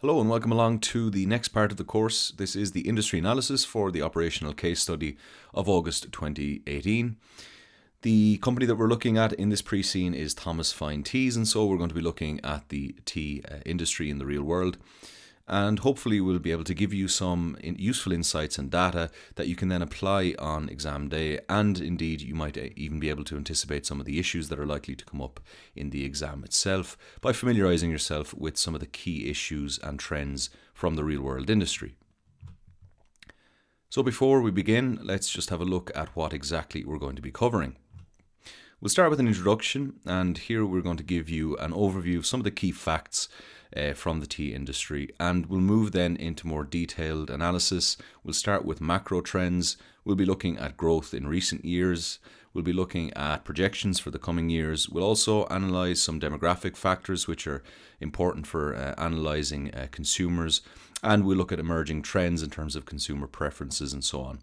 Hello and welcome along to the next part of the course. This is the industry analysis for the operational case study of August 2018. The company that we're looking at in this pre-scene is Thomas Fine Teas, and so we're going to be looking at the tea industry in the real world. And hopefully we'll be able to give you some useful insights and data that you can then apply on exam day, and indeed you might even be able to anticipate some of the issues that are likely to come up in the exam itself by familiarising yourself with some of the key issues and trends from the real world industry. So before we begin, let's just have a look at what exactly we're going to be covering. We'll start with an introduction, and here we're going to give you an overview of some of the key facts from the tea industry, and we'll move then into more detailed analysis. We'll start with macro trends. We'll be looking at growth in recent years. We'll be looking at projections for the coming years. We'll also analyse some demographic factors which are important for analysing consumers, and we'll look at emerging trends in terms of consumer preferences and so on.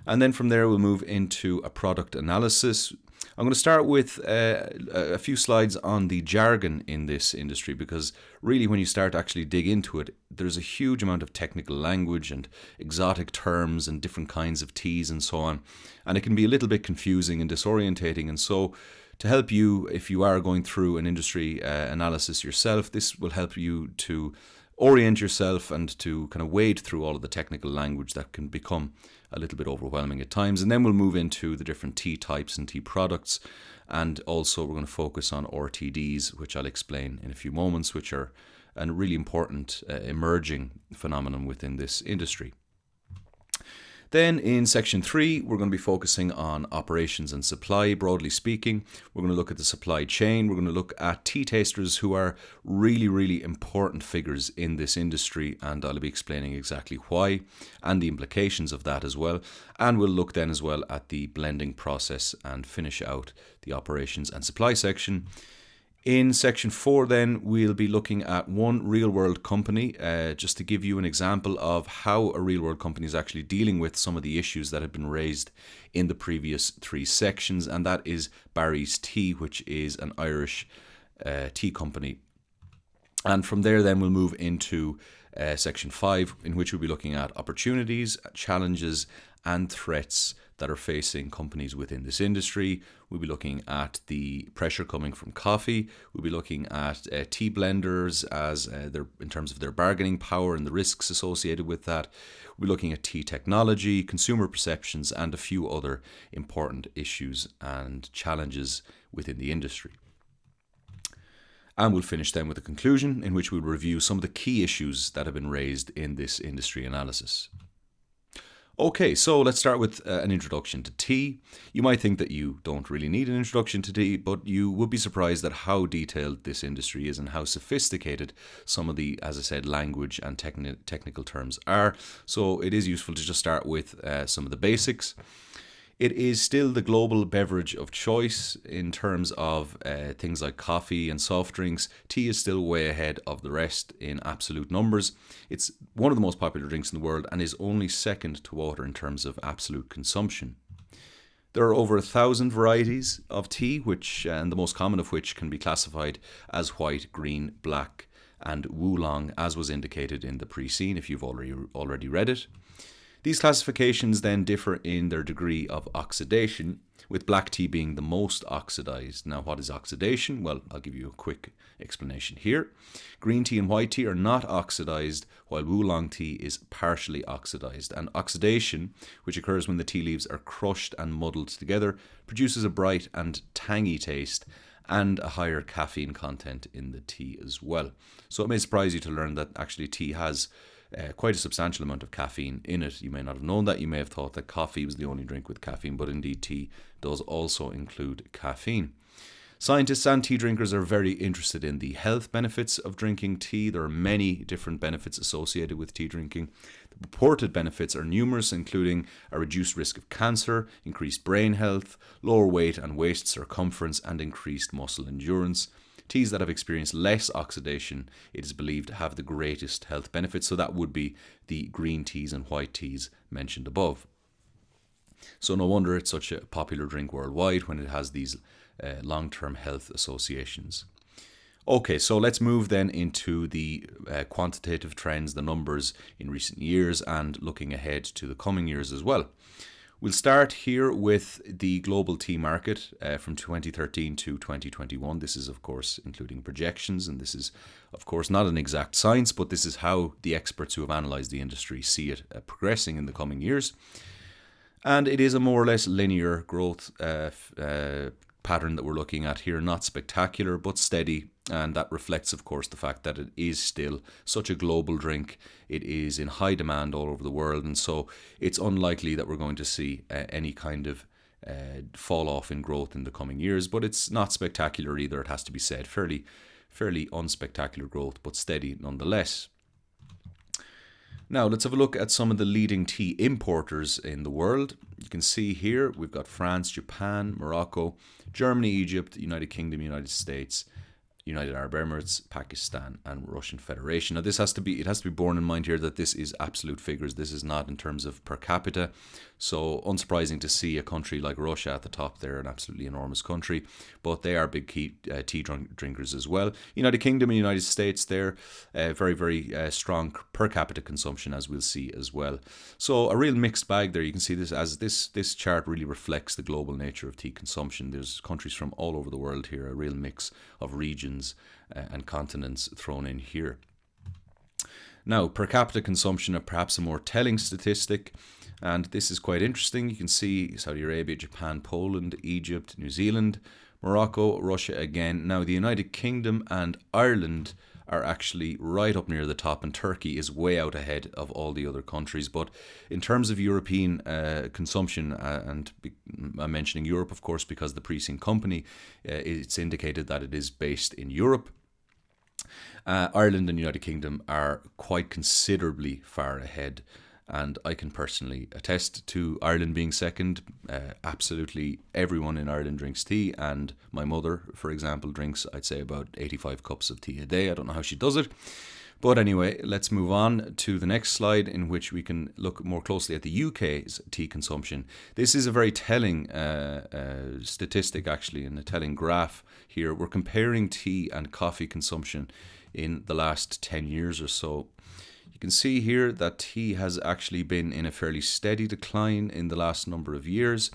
And then from there we'll move into a product analysis. I'm going to start with a few slides on the jargon in this industry, because really when you start to actually dig into it, there's a huge amount of technical language and exotic terms and different kinds of teas and so on, and it can be a little bit confusing and disorientating. And so to help you, if you are going through an industry analysis yourself, this will help you to orient yourself and to kind of wade through all of the technical language that can become a little bit overwhelming at times. And then we'll move into the different tea types and tea products, and also we're going to focus on RTDs, which I'll explain in a few moments, which are a really important emerging phenomenon within this industry. Then in section 3, we're going to be focusing on operations and supply, broadly speaking. We're going to look at the supply chain. We're going to look at tea tasters, who are really important figures in this industry, and I'll be explaining exactly why and the implications of that as well. And we'll look then as well at the blending process and finish out the operations and supply section. In section 4 then, we'll be looking at one real-world company, just to give you an example of how a real-world company is actually dealing with some of the issues that have been raised in the previous 3 sections, and that is Barry's Tea, which is an Irish tea company. And from there then we'll move into section 5, in which we'll be looking at opportunities, challenges and threats that are facing companies within this industry. We'll be looking at the pressure coming from coffee. We'll be looking at tea blenders as in terms of their bargaining power and the risks associated with that. We'll be looking at tea technology, consumer perceptions, and a few other important issues and challenges within the industry. And we'll finish then with a conclusion in which we'll review some of the key issues that have been raised in this industry analysis. Okay, so let's start with an introduction to tea. You might think that you don't really need an introduction to tea, but you would be surprised at how detailed this industry is and how sophisticated some of the, as I said, language and technical terms are. So it is useful to just start with some of the basics. It is still the global beverage of choice in terms of things like coffee and soft drinks. Tea is still way ahead of the rest in absolute numbers. It's one of the most popular drinks in the world and is only second to water in terms of absolute consumption. There are over 1,000 varieties of tea, and the most common of which can be classified as white, green, black and oolong, as was indicated in the pre-scene if you've already read it. These classifications then differ in their degree of oxidation, with black tea being the most oxidized. Now, what is oxidation? Well, I'll give you a quick explanation here. Green tea and white tea are not oxidized, while oolong tea is partially oxidized. And oxidation, which occurs when the tea leaves are crushed and muddled together, produces a bright and tangy taste and a higher caffeine content in the tea as well. So it may surprise you to learn that actually tea has quite a substantial amount of caffeine in it. You may not have known that. You may have thought that coffee was the only drink with caffeine, but indeed tea does also include caffeine. Scientists and tea drinkers are very interested in the health benefits of drinking tea. There are many different benefits associated with tea drinking. The purported benefits are numerous, including a reduced risk of cancer, increased brain health, lower weight and waist circumference, and increased muscle endurance. Teas that have experienced less oxidation, it is believed to have the greatest health benefits, so that would be the green teas and white teas mentioned above. So no wonder it's such a popular drink worldwide when it has these long-term health associations. Okay, so let's move then into the quantitative trends, the numbers in recent years, and looking ahead to the coming years as well. We'll start here with the global tea market from 2013 to 2021. This is, of course, including projections, and this is, of course, not an exact science, but this is how the experts who have analysed the industry see it progressing in the coming years. And it is a more or less linear growth pattern that we're looking at here, not spectacular, but steady. And that reflects, of course, the fact that it is still such a global drink. It is in high demand all over the world. And so it's unlikely that we're going to see any kind of fall off in growth in the coming years. But it's not spectacular either, it has to be said. Fairly unspectacular growth, but steady nonetheless. Now, let's have a look at some of the leading tea importers in the world. You can see here we've got France, Japan, Morocco, Germany, Egypt, United Kingdom, United States, United Arab Emirates, Pakistan, and Russian Federation. Now, it has to be borne in mind here that this is absolute figures. This is not in terms of per capita. So unsurprising to see a country like Russia at the top there, an absolutely enormous country, but they are big tea drinkers as well. United Kingdom and United States there, very, very strong per capita consumption, as we'll see as well. So a real mixed bag there. You can see this as this chart really reflects the global nature of tea consumption. There's countries from all over the world here, a real mix of regions and continents thrown in here. Now, per capita consumption are perhaps a more telling statistic, and this is quite interesting. You can see Saudi Arabia, Japan, Poland, Egypt, New Zealand, Morocco, Russia again. Now, the United Kingdom and Ireland are actually right up near the top, and Turkey is way out ahead of all the other countries. But in terms of European consumption, and I'm mentioning Europe, of course, because the preceding company, it's indicated that it is based in Europe. Ireland and United Kingdom are quite considerably far ahead, and I can personally attest to Ireland being second. Absolutely everyone in Ireland drinks tea, and my mother, for example, drinks, I'd say, about 85 cups of tea a day. I don't know how she does it. But anyway, let's move on to the next slide, in which we can look more closely at the UK's tea consumption. This is a very telling statistic, actually, and a telling graph here. We're comparing tea and coffee consumption in the last 10 years or so. You can see here that tea has actually been in a fairly steady decline in the last number of years,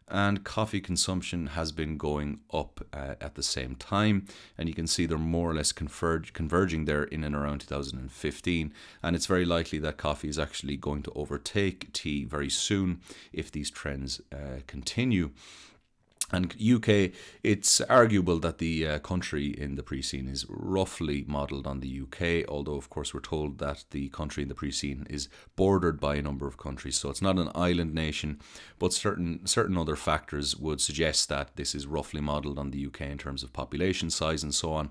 and coffee consumption has been going up at the same time, and you can see they're more or less converging there in and around 2015, and it's very likely that coffee is actually going to overtake tea very soon if these trends continue. And UK, it's arguable that the country in the pre-scene is roughly modelled on the UK, although of course we're told that the country in the pre-scene is bordered by a number of countries. So it's not an island nation, but certain other factors would suggest that this is roughly modelled on the UK in terms of population size and so on.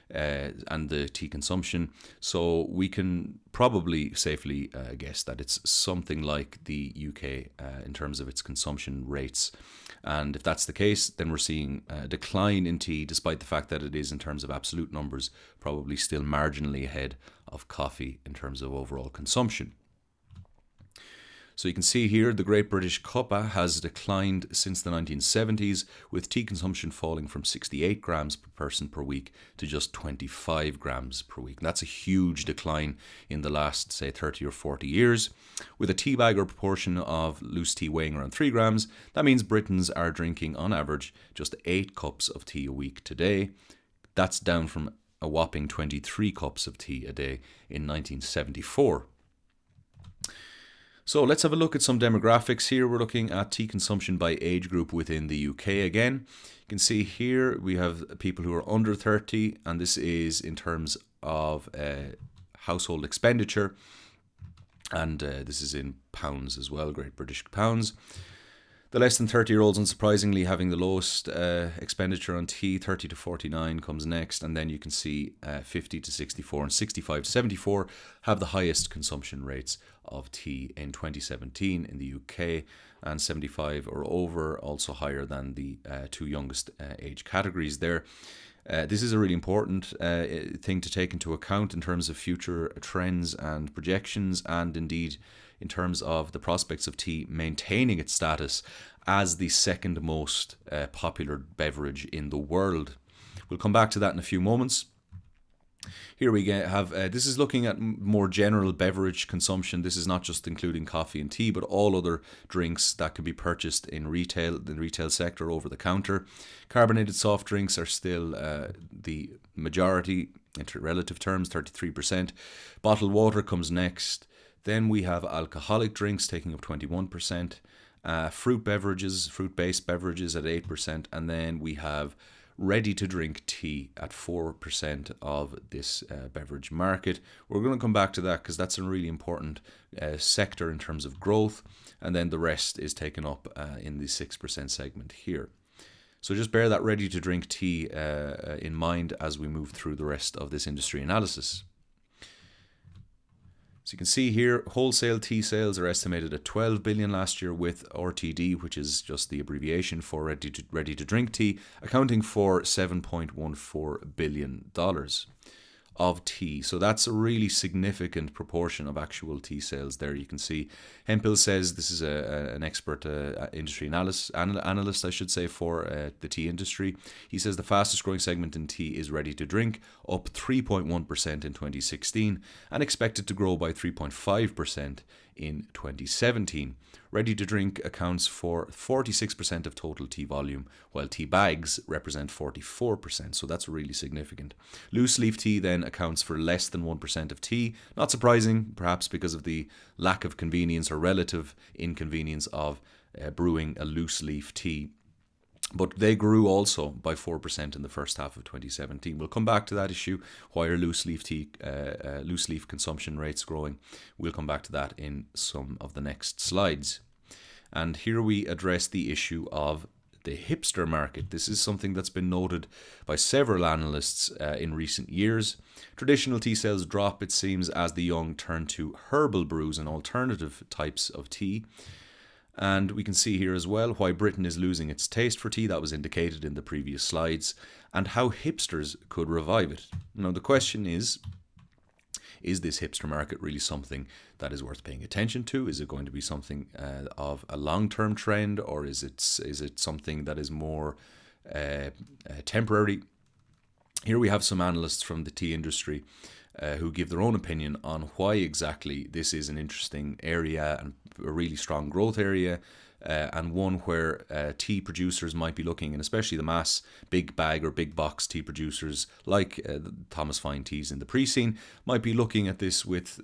And the tea consumption. So we can probably safely guess that it's something like the UK in terms of its consumption rates. And if that's the case, then we're seeing a decline in tea, despite the fact that it is, in terms of absolute numbers, probably still marginally ahead of coffee in terms of overall consumption. So you can see here the Great British Cuppa has declined since the 1970s, with tea consumption falling from 68 grams per person per week to just 25 grams per week. And that's a huge decline in the last, say, 30 or 40 years. With a tea bag or proportion of loose tea weighing around 3 grams, that means Britons are drinking, on average, just 8 cups of tea a week today. That's down from a whopping 23 cups of tea a day in 1974. So let's have a look at some demographics here. We're looking at tea consumption by age group within the UK again. You can see here we have people who are under 30, and this is in terms of household expenditure, and this is in pounds as well, Great British pounds. The less than 30-year-olds, unsurprisingly, having the lowest expenditure on tea. 30 to 49 comes next, and then you can see 50 to 64 and 65 to 74 have the highest consumption rates of tea in 2017 in the UK, and 75 or over also higher than the two youngest age categories there. This is a really important thing to take into account in terms of future trends and projections, and indeed in terms of the prospects of tea maintaining its status as the second most popular beverage in the world. We'll come back to that in a few moments. Here we have, this is looking at more general beverage consumption. This is not just including coffee and tea, but all other drinks that can be purchased in retail, the retail sector, over the counter. Carbonated soft drinks are still the majority in relative terms, 33%. Bottled water comes next. Then we have alcoholic drinks taking up 21%. Fruit beverages, fruit-based beverages at 8%. And then we have ready-to-drink tea at 4% of this beverage market. We're going to come back to that because that's a really important sector in terms of growth, and then the rest is taken up in the 6% segment here. So just bear that ready-to-drink tea in mind as we move through the rest of this industry analysis. So you can see here, wholesale tea sales are estimated at 12 billion last year, with RTD, which is just the abbreviation for ready to drink tea, accounting for $7.14 billion of tea. So that's a really significant proportion of actual tea sales there. You can see Hemphill says, this is an expert industry analyst, I should say, for the tea industry. He says the fastest growing segment in tea is ready to drink, up 3.1% in 2016 and expected to grow by 3.5% in 2017. Ready to drink accounts for 46% of total tea volume, while tea bags represent 44%, so that's really significant. Loose leaf tea then accounts for less than 1% of tea. Not surprising, perhaps because of the lack of convenience or relative inconvenience of brewing a loose leaf tea. But they grew also by 4% in the first half of 2017. We'll come back to that issue. Why are loose leaf tea, loose leaf consumption rates growing? We'll come back to that in some of the next slides. And here we address the issue of the hipster market. This is something that's been noted by several analysts in recent years. Traditional tea sales drop, it seems, as the young turn to herbal brews and alternative types of tea. And we can see here as well why Britain is losing its taste for tea. That was indicated in the previous slides, and how hipsters could revive it. Now the question is this hipster market really something that is worth paying attention to? Is it going to be something of a long-term trend, or is it something that is more temporary? Here we have some analysts from the tea industry who give their own opinion on why exactly this is an interesting area and a really strong growth area, and one where tea producers might be looking, and especially the mass big bag or big box tea producers like Thomas Fine Teas in the pre-scene might be looking at this with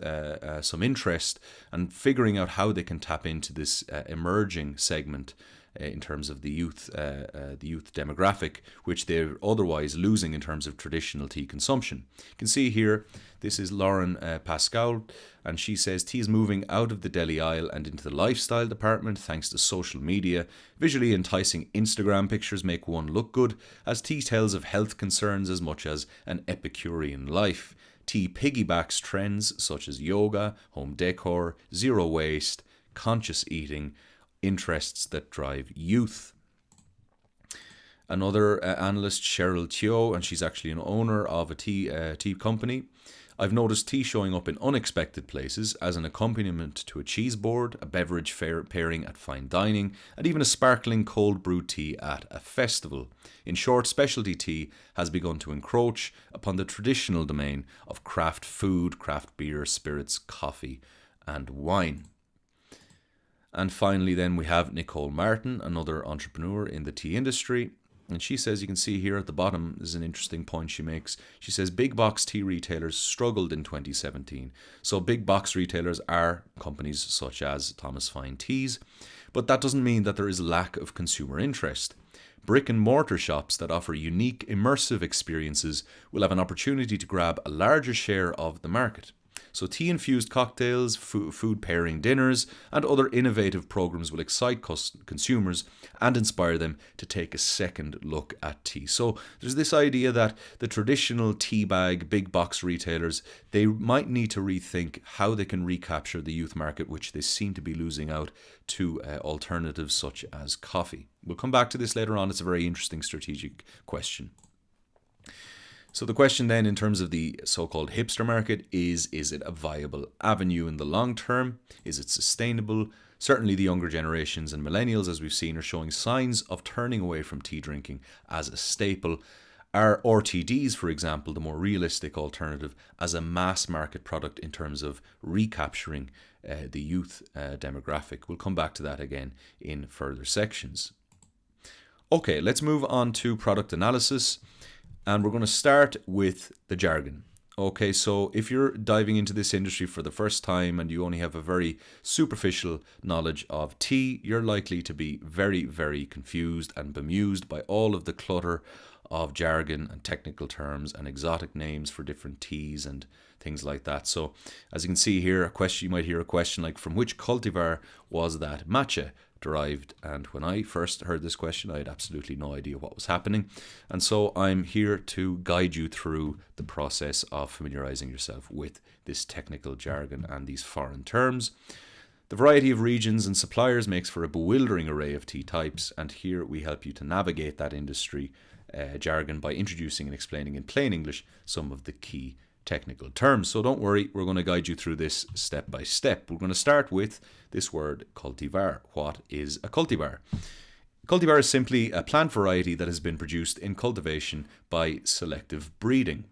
some interest and figuring out how they can tap into this emerging segment in terms of the youth demographic, which they're otherwise losing in terms of traditional tea consumption. You can see here, this is Lauren Pascal, and she says tea is moving out of the deli aisle and into the lifestyle department thanks to social media. Visually enticing Instagram pictures make one look good, as tea tells of health concerns as much as an Epicurean life. Tea piggybacks trends such as yoga, home decor, zero waste, conscious eating, interests that drive youth. Another analyst, Cheryl Teo, and she's actually an owner of a tea company. I've noticed tea showing up in unexpected places as an accompaniment to a cheese board, a beverage pairing at fine dining, and even a sparkling cold brewed tea at a festival. In short, specialty tea has begun to encroach upon the traditional domain of craft food, craft beer, spirits, coffee, and wine. And finally then we have Nicole Martin, another entrepreneur in the tea industry. And she says, you can see here at the bottom, this is an interesting point she makes. She says big box tea retailers struggled in 2017. So big box retailers are companies such as Thomas Fine Teas, but that doesn't mean that there is a lack of consumer interest. Brick and mortar shops that offer unique, immersive experiences will have an opportunity to grab a larger share of the market. So tea-infused cocktails, food pairing dinners, and other innovative programs will excite consumers and inspire them to take a second look at tea. So there's this idea that the traditional tea bag, big box retailers, they might need to rethink how they can recapture the youth market, which they seem to be losing out to alternatives such as coffee. We'll come back to this later on. It's a very interesting strategic question. So the question then in terms of the so-called hipster market is it a viable avenue in the long term? Is it sustainable? Certainly the younger generations and millennials, as we've seen, are showing signs of turning away from tea drinking as a staple. Are RTDs, for example, the more realistic alternative as a mass market product in terms of recapturing the youth demographic? We'll come back to that again in further sections. Okay, let's move on to product analysis, and we're going to start with the jargon. Okay, so if you're diving into this industry for the first time and you only have a very superficial knowledge of tea, you're likely to be very, very confused and bemused by all of the clutter of jargon and technical terms and exotic names for different teas and things like that. So as you can see here, you might hear a question like, from which cultivar was that matcha derived? And when I first heard this question, I had absolutely no idea what was happening. And so I'm here to guide you through the process of familiarizing yourself with this technical jargon and these foreign terms. The variety of regions and suppliers makes for a bewildering array of tea types, and here we help you to navigate that industry jargon by introducing and explaining in plain English some of the key technical terms. So don't worry, we're going to guide you through this step by step. We're going to start with this word cultivar. What is a cultivar? Cultivar is simply a plant variety that has been produced in cultivation by selective breeding.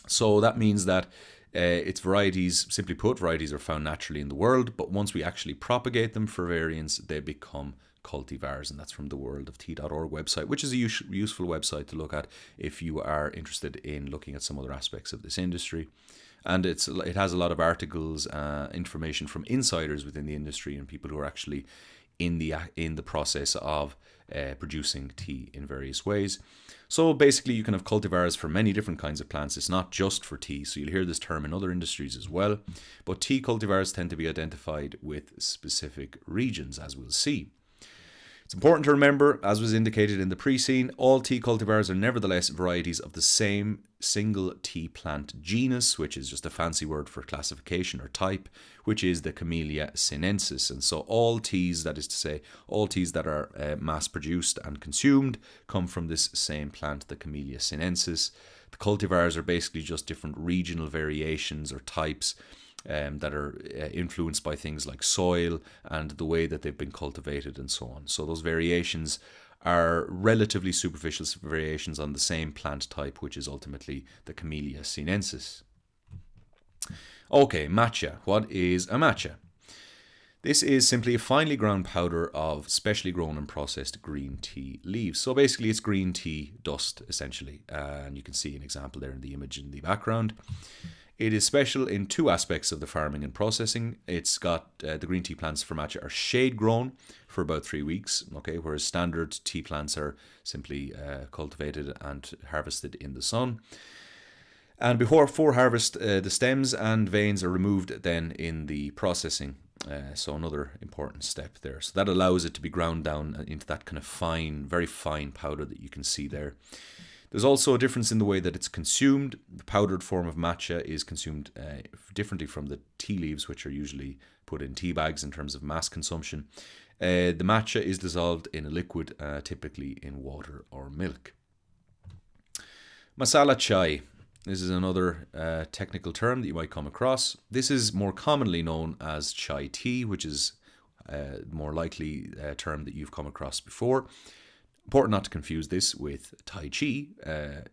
So that means that its varieties, simply put, varieties are found naturally in the world, but once we actually propagate them for variants, they become cultivars, and that's from the worldoftea.org website, which is a useful website to look at if you are interested in looking at some other aspects of this industry. And it has a lot of articles, information from insiders within the industry and people who are actually in the process of producing tea in various ways. So basically you can have cultivars for many different kinds of plants. It's not just for tea, so you'll hear this term in other industries as well. But tea cultivars tend to be identified with specific regions, as we'll see. It's important to remember, as was indicated in the pre-scene, all tea cultivars are nevertheless varieties of the same single tea plant genus, which is just a fancy word for classification or type, which is the Camellia sinensis. And so all teas, that is to say, all teas that are mass-produced and consumed come from this same plant, the Camellia sinensis. The cultivars are basically just different regional variations or types that are influenced by things like soil and the way that they've been cultivated and so on. So those variations are relatively superficial variations on the same plant type, which is ultimately the Camellia sinensis. Okay, matcha. What is a matcha? This is simply a finely ground powder of specially grown and processed green tea leaves. So basically it's green tea dust, essentially. And you can see an example there in the image in the background. It is special in two aspects of the farming and processing. It's got the green tea plants for matcha are shade grown for about 3 weeks, okay, whereas standard tea plants are simply cultivated and harvested in the sun. And before harvest, the stems and veins are removed then in the processing. So another important step there. So that allows it to be ground down into that kind of fine, very fine powder that you can see there. There's also a difference in the way that it's consumed. The powdered form of matcha is consumed differently from the tea leaves, which are usually put in tea bags in terms of mass consumption. The matcha is dissolved in a liquid, typically in water or milk. Masala Chai. This is another technical term that you might come across. This is more commonly known as chai tea, which is a more likely term that you've come across before. Important not to confuse this with Tai Chi,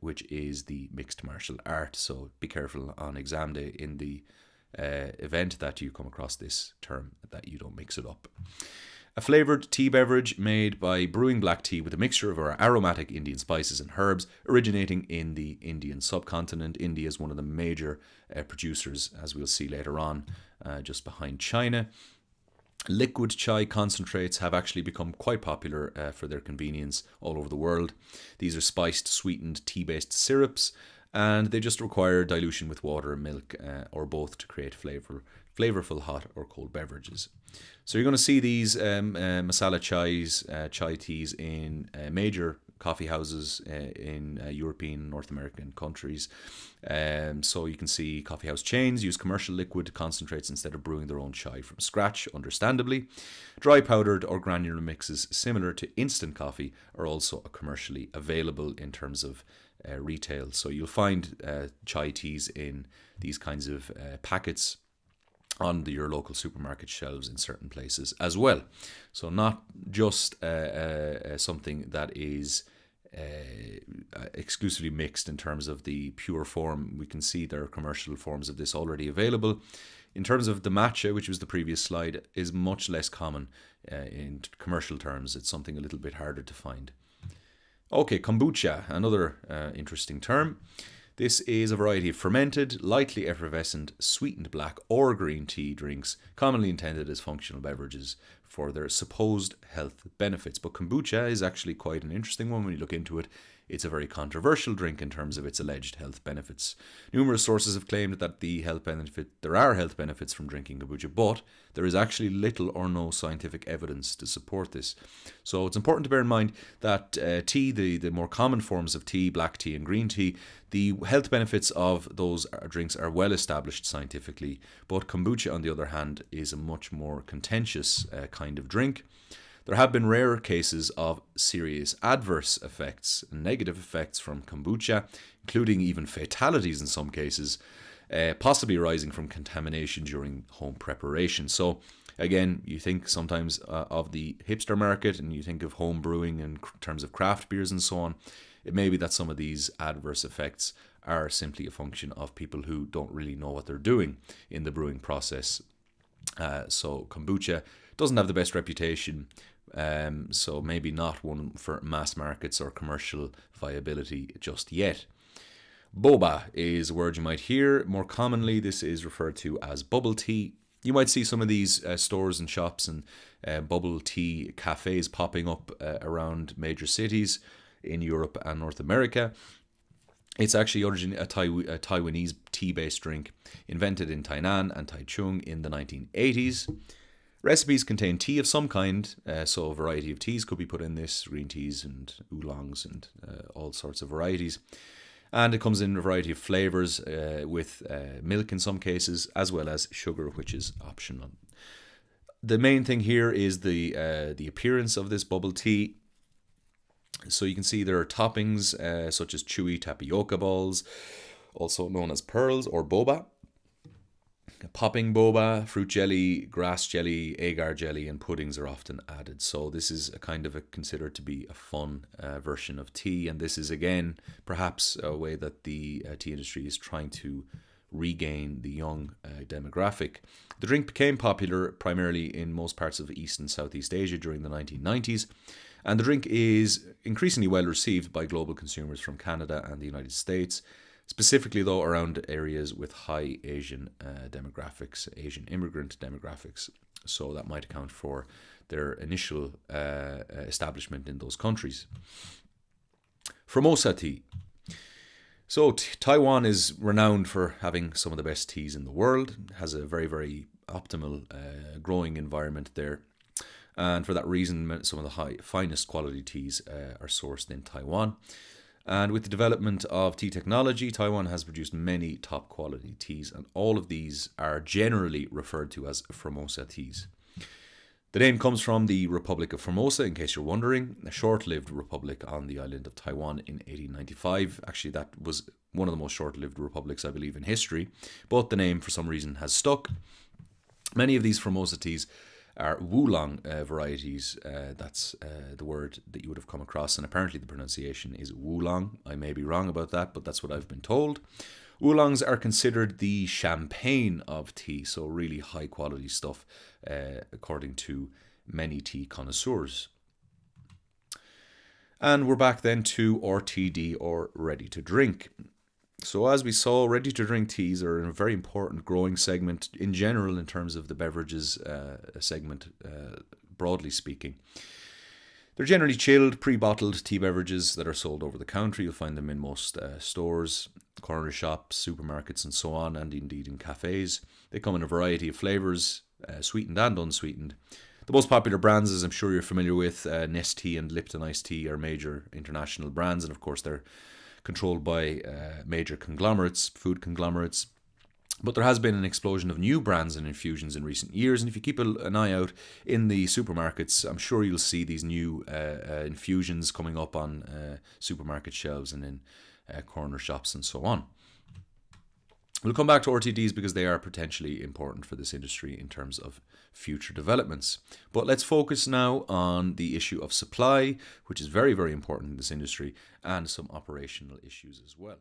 which is the mixed martial art. So be careful on exam day in the event that you come across this term, that you don't mix it up. A flavoured tea beverage made by brewing black tea with a mixture of our aromatic Indian spices and herbs, originating in the Indian subcontinent. India is one of the major producers, as we'll see later on, just behind China. Liquid chai concentrates have actually become quite popular for their convenience all over the world. These are spiced, sweetened, tea-based syrups, and they just require dilution with water, milk, or both to create flavorful hot or cold beverages. So you're going to see these masala chais, chai teas in major coffee houses in European, North American countries. So you can see coffee house chains use commercial liquid concentrates instead of brewing their own chai from scratch, understandably. Dry powdered or granular mixes similar to instant coffee are also commercially available in terms of retail. So you'll find chai teas in these kinds of packets on your local supermarket shelves in certain places as well. So not just something that is exclusively mixed in terms of the pure form. We can see there are commercial forms of this already available. In terms of the matcha, which was the previous slide, is much less common in commercial terms. It's something a little bit harder to find. Okay, kombucha, another interesting term. This is a variety of fermented, lightly effervescent, sweetened black or green tea drinks, commonly intended as functional beverages for their supposed health benefits. But kombucha is actually quite an interesting one when you look into it. It's a very controversial drink in terms of its alleged health benefits. Numerous sources have claimed that there are health benefits from drinking kombucha, but there is actually little or no scientific evidence to support this. So it's important to bear in mind that tea, the more common forms of tea, black tea and green tea, the health benefits of those drinks are well established scientifically, but kombucha, on the other hand, is a much more contentious kind of drink. There have been rare cases of serious adverse effects and negative effects from kombucha, including even fatalities in some cases, possibly arising from contamination during home preparation. So again, you think sometimes of the hipster market and you think of home brewing in terms of craft beers and so on. It may be that some of these adverse effects are simply a function of people who don't really know what they're doing in the brewing process. So kombucha doesn't have the best reputation, so maybe not one for mass markets or commercial viability just yet. Boba is a word you might hear. More commonly, this is referred to as bubble tea. You might see some of these stores and shops and bubble tea cafes popping up around major cities in Europe and North America. It's actually originally a Taiwanese tea-based drink invented in Tainan and Taichung in the 1980s. Recipes contain tea of some kind, so a variety of teas could be put in this, green teas and oolongs and all sorts of varieties. And it comes in a variety of flavours with milk in some cases, as well as sugar, which is optional. The main thing here is the appearance of this bubble tea. So you can see there are toppings such as chewy tapioca balls, also known as pearls or boba, popping boba, fruit jelly, grass jelly, agar jelly, and puddings are often added. So this is a kind of considered to be a fun version of tea, and this is again perhaps a way that the tea industry is trying to regain the young demographic. The drink became popular primarily in most parts of East and Southeast Asia during the 1990s, and the drink is increasingly well received by global consumers from Canada and the United States, specifically though around areas with high Asian demographics, Asian immigrant demographics. So that might account for their initial establishment in those countries. Formosa tea. So Taiwan is renowned for having some of the best teas in the world. It has a very, very optimal growing environment there. And for that reason, some of the finest quality teas are sourced in Taiwan. And with the development of tea technology, Taiwan has produced many top quality teas, and all of these are generally referred to as Formosa teas. The name comes from the Republic of Formosa, in case you're wondering, a short-lived republic on the island of Taiwan in 1895. Actually, that was one of the most short-lived republics, I believe, in history, but the name for some reason has stuck. Many of these Formosa teas are Oolong varieties. That's the word that you would have come across, and apparently the pronunciation is Oolong. I may be wrong about that, but that's what I've been told. Oolongs are considered the champagne of tea, so really high quality stuff, according to many tea connoisseurs. And we're back then to RTD, or ready to drink. So as we saw, ready-to-drink teas are a very important growing segment in general in terms of the beverages segment, broadly speaking. They're generally chilled, pre-bottled tea beverages that are sold over the counter. You'll find them in most stores, corner shops, supermarkets and so on, and indeed in cafes. They come in a variety of flavours, sweetened and unsweetened. The most popular brands, as I'm sure you're familiar with, Nestea and Lipton Iced Tea, are major international brands, and of course they're controlled by major conglomerates, food conglomerates. But there has been an explosion of new brands and infusions in recent years, and if you keep an eye out in the supermarkets, I'm sure you'll see these new infusions coming up on supermarket shelves and in corner shops and so on. We'll come back to RTDs because they are potentially important for this industry in terms of future developments. But let's focus now on the issue of supply, which is very, very important in this industry, and some operational issues as well.